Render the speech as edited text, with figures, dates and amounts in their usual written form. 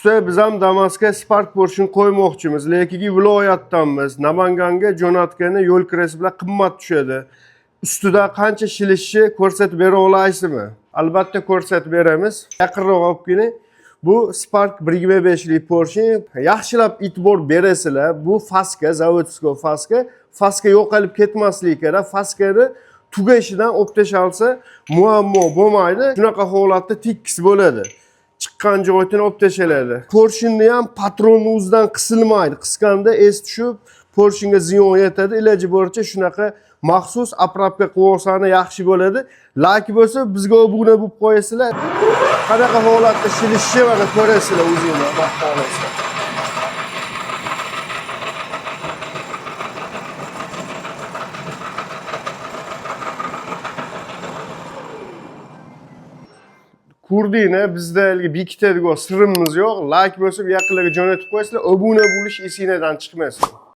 Usta biz ham Damas'ga Spark Porsche'ni qo'ymoqchimiz, lekin viloyatdanmiz. Namanganga jo'natganda yo'l kirasi bilan qimmat tushadi. Ustida qancha shilishni ko'rsatib bera olasizmi? Albatta ko'rsatib beramiz. Yaqinroq olib keling. Bu Spark 1.5 lik Porsche. Yaxshilab e'tibor berasizlar. Bu faska, zavodskiy faska. Faska yo'qolib ketmasligi kerak. Faskani tugashidan olib tashalsa muammo bo'lmaydi. Shunaqa holatda tekis bo'ladi. Chiqqan joyidan olib tashaladi. Porsche'ni ham patronni o'zidan qisilmaydi. Qisqanda es tushib, Porsche'ga ziyon yetadi. Iloji boricha shunaqa maxsus apravka qilib olsani yaxshi bo'ladi. Laki bo'lsa bizga obuna bo'lib qo'yasizlar. Qanaqa holatda shilishni mana ko'rasizlar o'zingizlar xohlasizlar. Kurdini bizda bekitadigan sirimiz yo'q. Like bo'lsa yaqinlarga jo'natib qo'yasizlar, obuna bo'lish esingizdan chiqmasin.